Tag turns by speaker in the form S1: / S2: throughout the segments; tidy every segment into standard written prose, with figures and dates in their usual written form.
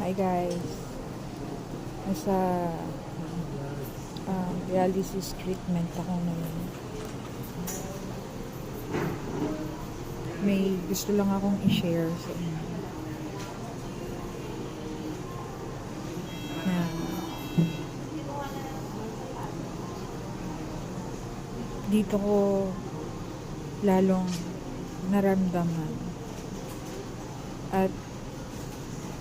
S1: Hi guys, nasa dialysis treatment ako ngayon. May gusto lang akong i-share sa inyo na dito ko lalong naramdaman at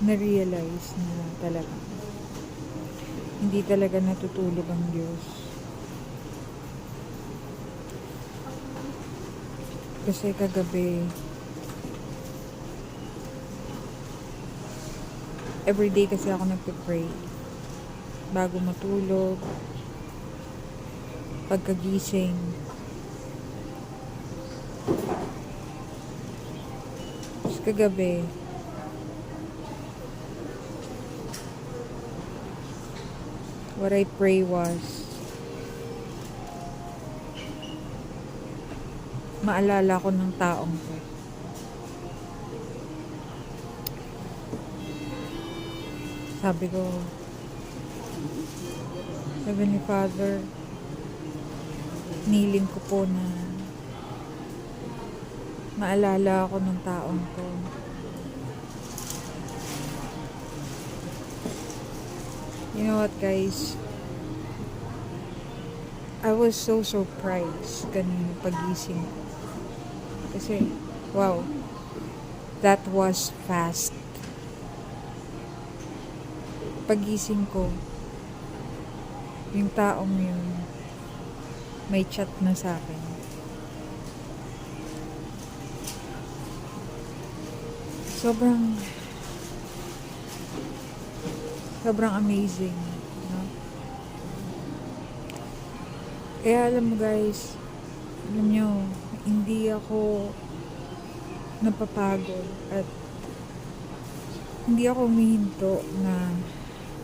S1: na-realize na talaga hindi talaga natutulog ang Diyos. Kasi kagabi, everyday kasi ako nagpe-pray bago matulog, pagkagising. Tapos kagabi, what I pray was maalala ko ng taong ko. Sabi ko, Heavenly Father, niling ko po na maalala ako ng taong ko. You know what guys? I was so surprised kanina pagising. Kasi, wow, that was fast. Pagising ko, yung taong yun, may chat na sa akin. Sobrang amazing, no? Kaya alam mo guys, alam nyo, hindi ako napapagod at hindi ako humihinto na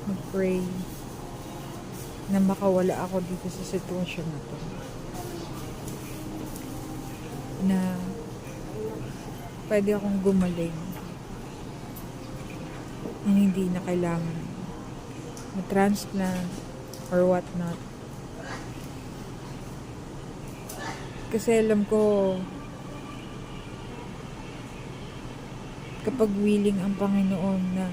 S1: mag-pray na makawala ako dito sa sitwasyon na to. Na pwede akong gumaling na hindi na kailangan mag-transplant or what not. Kasi alam ko kapag willing ang Panginoon na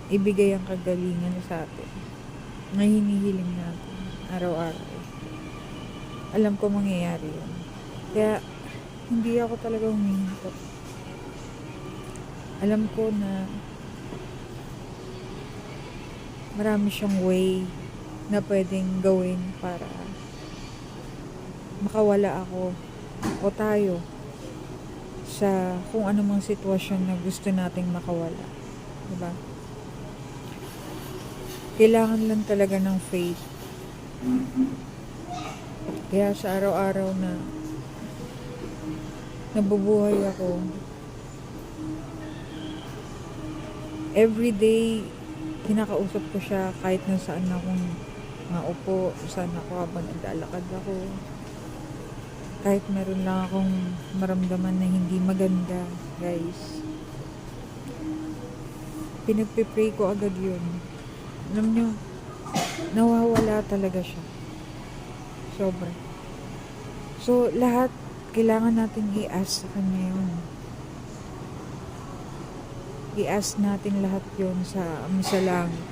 S1: ibigay ang kagalingan sa atin na hinihiling natin araw-araw, alam ko mangyayari yun. Kaya hindi ako talaga humihinto. Alam ko na marami siyang way na pwedeng gawin para makawala ako o tayo sa kung anumang sitwasyon na gusto nating makawala. Diba? Kailangan lang talaga ng faith. Kaya sa araw-araw na nabubuhay ako, everyday kinakausap ko siya kahit na saan akong maupo, saan ako habang naglalakad ako. Kahit meron lang akong maramdaman na hindi maganda, guys. Pinagpipray ko agad yun. Alam nyo, nawawala talaga siya. Sobra. So, lahat, kailangan natin i-ask sa Kanya yun. I-ask natin lahat yun sa langit.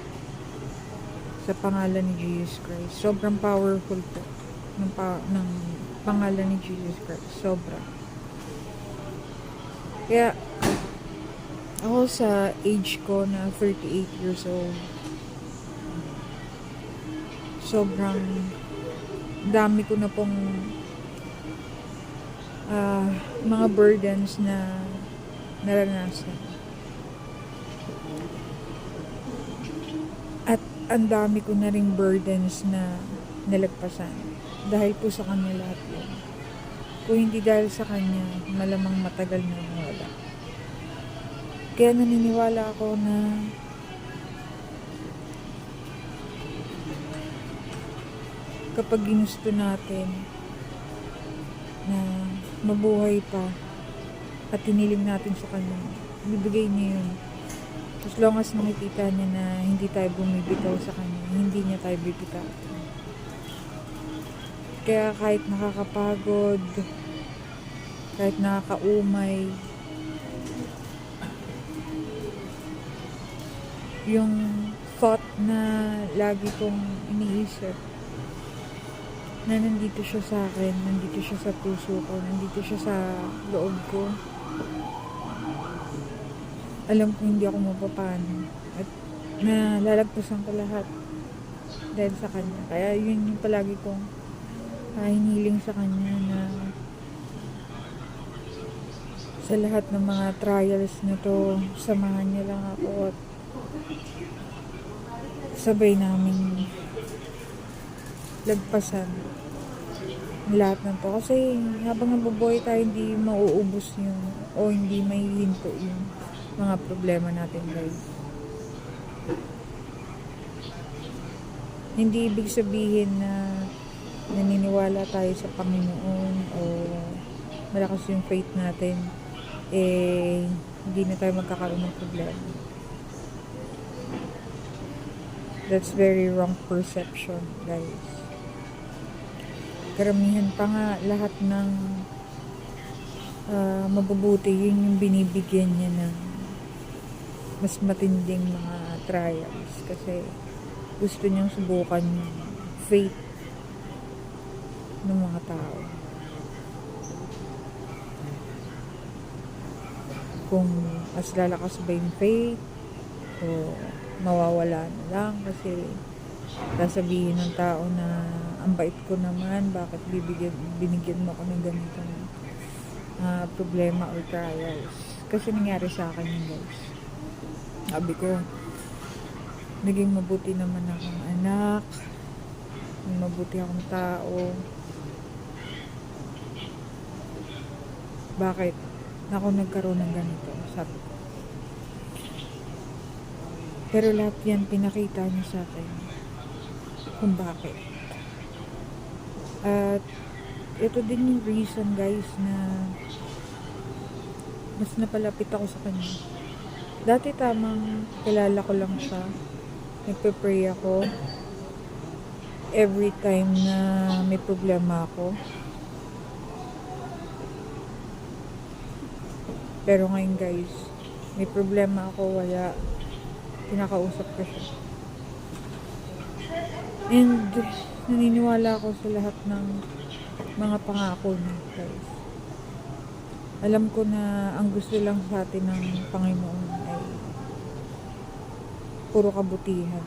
S1: Sa pangalan ni Jesus Christ. Sobrang powerful po ng pangalan ni Jesus Christ. Sobra. Kaya, ako sa age ko na 38 years old, sobrang dami ko na pong mga burdens na naranasan. At ang dami ko na ring burdens na nalagpasan. Dahil po sa Kanya lahat yun. Kung hindi dahil sa Kanya, malamang matagal na wala. Kaya naniniwala ako na kapag ginusto natin na mabuhay pa at tiniling natin sa Kanya, bibigay niya yun. As long as nakikita niya na hindi tayo bumibitaw sa kanya, hindi niya tayo bibitaw. Kaya kahit nakakapagod, kahit nakakaumay, yung thought na lagi kong iniisip na nandito siya sa akin, nandito siya sa puso ko, nandito siya sa loob ko. Alam ko hindi ako mapapano at nalalagpasan ko lahat dahil sa kanya. Kaya yun yung palagi kong hinihiling sa kanya, na sa lahat ng mga trials na to, samahan niya lang ako at sabay namin lagpasan lahat ng to. Kasi habang nabubuhay tayo, hindi mauubos yung o hindi mahihinto yung mga problema natin, guys. Hindi ibig sabihin na naniniwala tayo sa Panginoon o malakas yung faith natin, hindi na tayo magkakaroon ng problema. That's very wrong perception, guys. Karamihan pa nga, lahat ng mabubuti, yun yung binibigyan niya ng mas matinding mga trials kasi gusto niyang subukan yung faith ng mga tao. Kung mas lalakas ba yung faith o mawawala na lang kasi sasabihin ng tao na ang bait ko naman, bakit binigyan mo ako ng ganitong problema or trials. Kasi nangyari sa akin yun, guys. Sabi ko, naging mabuti naman akong anak, mabuti akong tao. Bakit ako nagkaroon ng ganito? Sabi ko. Pero lahat yan pinakita niya sa akin kung bakit. At ito din yung reason, guys, na mas napalapit ako sa kanya. Dati tamang kilala ko lang siya. Nagpe-pray ako every time na may problema ako. Pero ngayon, guys, may problema ako, wala. Kinakausap ko siya. And naniniwala ako sa lahat ng mga pangako niya, guys. Alam ko na ang gusto lang sa atin ng Panginoon ay puro kabutihan.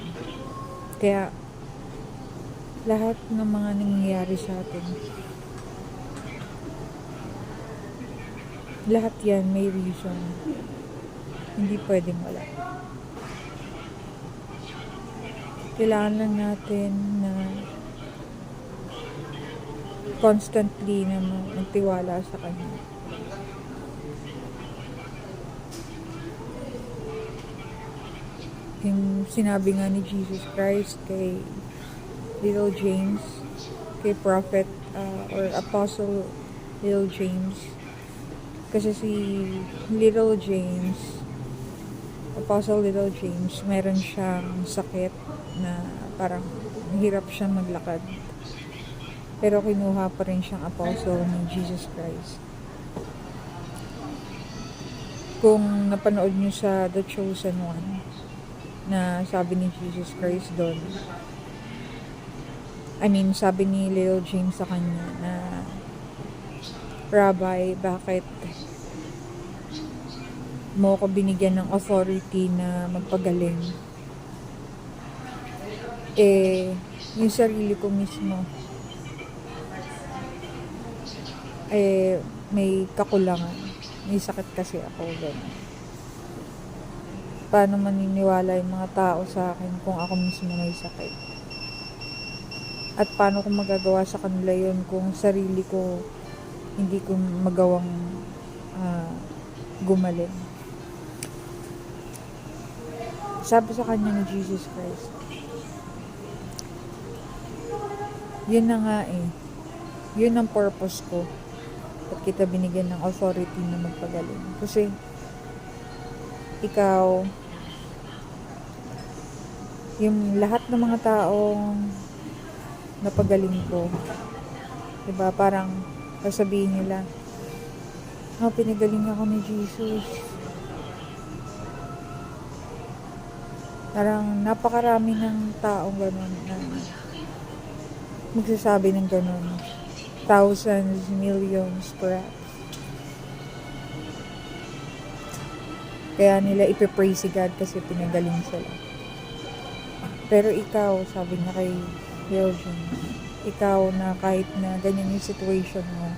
S1: Kaya lahat ng mga nangyayari sa atin, lahat yan may reason. Hindi pwedeng wala. Kailangan lang natin na constantly na magtiwala sa Kanya. Yung sinabi nga ni Jesus Christ kay Little James, kay Prophet or Apostle Little James, kasi si Little James, Apostle Little James, meron siyang sakit na parang hirap siyang maglakad. Pero kinuha pa rin siyang apostle ni Jesus Christ. Kung napanood niyo sa The Chosen One, na sabi ni Jesus Christ doon, sabi ni Little James sa kanya na, Rabbi, bakit mo ko binigyan ng authority na magpagaling? Yung sarili ko mismo may kakulangan, may sakit kasi ako doon. Paano maniniwala yung mga tao sa akin kung ako mismo may sakit? At paano ko magagawa sa kanila yun kung sarili ko hindi ko magawang gumaling? Sabi sa kanya ni Jesus Christ, yun na nga yun ang purpose ko at kita binigyan ng authority na magpagaling. Kasi ikaw Yung lahat ng mga taong napagaling ko, diba, parang sasabihin nila, pinagaling ako ni Jesus. Parang napakarami ng taong ganun na magsasabi ng ganun. Thousands, millions, perhaps. Kaya nila ipipraise si God kasi pinagaling sila. Pero ikaw, sabi niya kay Belgium, ikaw na kahit na ganyan yung situation mo,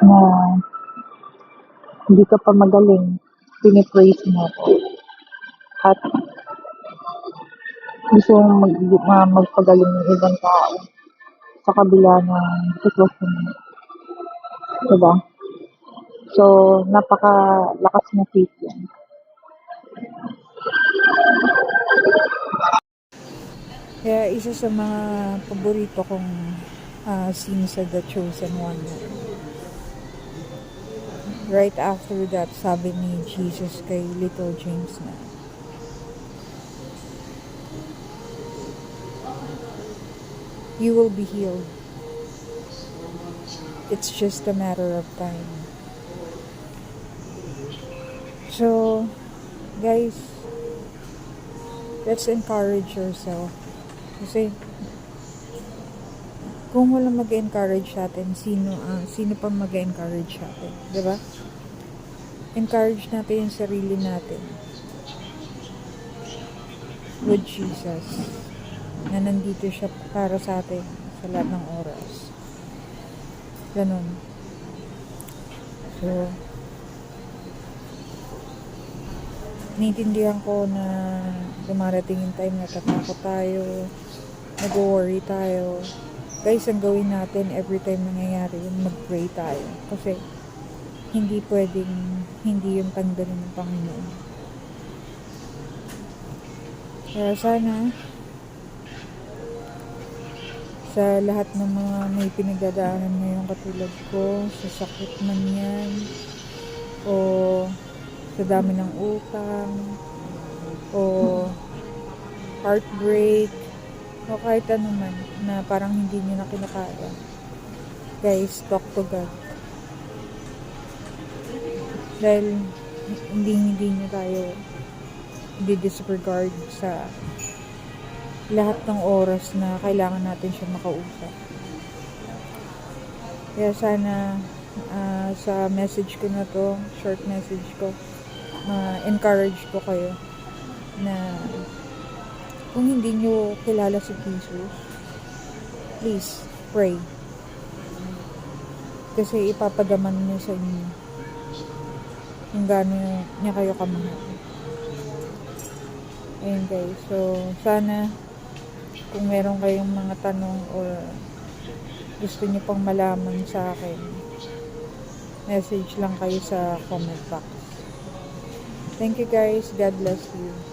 S1: na hindi ka pa magaling, pinipraise mo ako. At gusto mong magpagaling ng ibang tao sa kabila ng sitwasyon mo. Diba? So, napakalakas na faith yan. Kaya isa sa mga paborito kong scene sa The Chosen One. Right after that, sabi ni Jesus kay Little James na, you will be healed. It's just a matter of time. So, guys, let's encourage yourself. Kasi, kung walang mag-encourage sa atin, sino pa mag-encourage sa atin? Diba? Encourage natin yung sarili natin with Jesus, na nandito siya para sa atin sa lahat ng oras. Ganun. So, naiintindihan ko na dumarating yung time na tatakot tayo, nag-worry tayo. Guys, ang gawin natin every time nangyayari yun, mag-pray tayo. Kasi, hindi pwedeng hindi yung tanggalin ng Panginoon. Kaya sana, sa lahat ng mga may pinagdadaanan ngayon katulad ko, sa sakit man yan, o sa dami ng utang, o heartbreak, o kahit ano man na parang hindi nyo na kinakaya. Guys, talk to God. Dahil hindi nyo tayo di-disregard sa lahat ng oras na kailangan natin siya makausap. Kaya sana sa message ko na to, short message ko, encourage ko kayo na kung hindi nyo kilala si Jesus, please pray. Kasi ipapagaman niya sa inyo kung gaano niya kayo kamahal. Ayun guys, so sana kung meron kayong mga tanong or gusto niyo pang malaman sa akin, message lang kayo sa comment box. Thank you guys, God bless you.